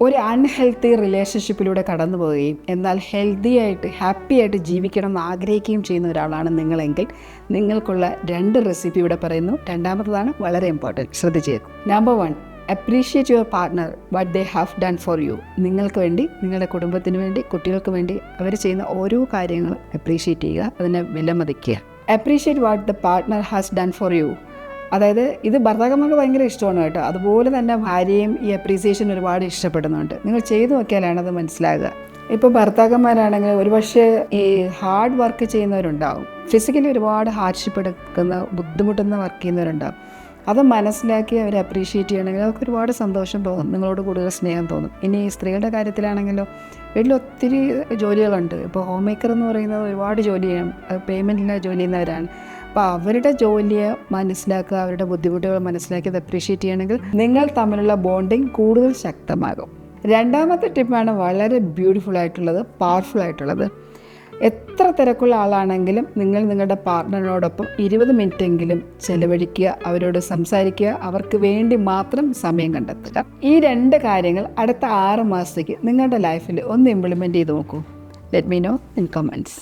ഒരു അൺഹെൽത്തി റിലേഷൻഷിപ്പിലൂടെ കടന്നു പോവുകയും എന്നാൽ ഹെൽത്തി ആയിട്ട് ഹാപ്പി ആയിട്ട് ജീവിക്കണം എന്ന് ആഗ്രഹിക്കുകയും ചെയ്യുന്ന ഒരാളാണ് നിങ്ങളെങ്കിൽ നിങ്ങൾക്കുള്ള 2 റെസിപ്പി ഇവിടെ പറയുന്നു. രണ്ടാമത്തതാണ് വളരെ ഇമ്പോർട്ടൻറ്റ്, ശ്രദ്ധിച്ചേക്കും. Number 1, appreciate your partner what they have done for you. നിങ്ങൾക്ക് വേണ്ടി, നിങ്ങളുടെ കുടുംബത്തിന് വേണ്ടി, കുട്ടികൾക്ക് വേണ്ടി അവർ ചെയ്യുന്ന ഓരോ കാര്യങ്ങളും അപ്രീഷിയേറ്റ് ചെയ്യുക, അതിനെ വിലമതിക്കുക. Appreciate what the partner has done for you. അതായത് ഇത് ഭർത്താക്കന്മാർക്ക് ഭയങ്കര ഇഷ്ടമാണ് കേട്ടോ. അതുപോലെ തന്നെ ഭാര്യയും ഈ അപ്രീസിയേഷൻ ഒരുപാട് ഇഷ്ടപ്പെടുന്നുണ്ട്. നിങ്ങൾ ചെയ്തു നോക്കിയാലാണ് അത് മനസ്സിലാകുക. ഇപ്പോൾ ഭർത്താക്കന്മാരാണെങ്കിൽ ഒരുപക്ഷെ ഈ ഹാർഡ് വർക്ക് ചെയ്യുന്നവരുണ്ടാവും, ഫിസിക്കലി ഒരുപാട് ഹാർഡ്ഷിപ്പ് എടുക്കുന്ന ബുദ്ധിമുട്ടുന്ന വർക്ക് ചെയ്യുന്നവരുണ്ടാവും. അത് മനസ്സിലാക്കി അവരെ അപ്രീഷിയേറ്റ് ചെയ്യണമെങ്കിൽ അവർക്ക് ഒരുപാട് സന്തോഷം തോന്നും, നിങ്ങളോട് കൂടുതൽ സ്നേഹം തോന്നും. ഇനി സ്ത്രീകളുടെ കാര്യത്തിലാണെങ്കിലോ വീട്ടിൽ ഒത്തിരി ജോലികളുണ്ട്. ഇപ്പോൾ ഹോം മേക്കർ എന്ന് പറയുന്നത് ഒരുപാട് ജോലി ചെയ്യണം, പേയ്മെൻറ്റില്ല ജോലി ചെയ്യുന്നവരാണ്. അപ്പോൾ അവരുടെ ജോലിയെ മനസ്സിലാക്കുക, അവരുടെ ബുദ്ധിമുട്ടുകൾ മനസ്സിലാക്കി അത് അപ്രീഷിയേറ്റ് ചെയ്യണമെങ്കിൽ നിങ്ങൾ തമ്മിലുള്ള ബോണ്ടിങ് കൂടുതൽ ശക്തമാകും. രണ്ടാമത്തെ ടിപ്പാണ് വളരെ ബ്യൂട്ടിഫുൾ ആയിട്ടുള്ളത്, പവർഫുൾ ആയിട്ടുള്ളത്. എത്ര തിരക്കുള്ള ആളാണെങ്കിലും നിങ്ങൾ നിങ്ങളുടെ പാർട്ട്ണറിനോടൊപ്പം 20 മിനിറ്റെങ്കിലും ചെലവഴിക്കുക, അവരോട് സംസാരിക്കുക, അവർക്ക് വേണ്ടി മാത്രം സമയം കണ്ടെത്തുക. ഈ 2 കാര്യങ്ങൾ അടുത്ത 6 മാസത്തേക്ക് നിങ്ങളുടെ ലൈഫിൽ ഒന്ന് ഇംപ്ലിമെൻറ്റ് ചെയ്ത് നോക്കൂ. Let me know in comments.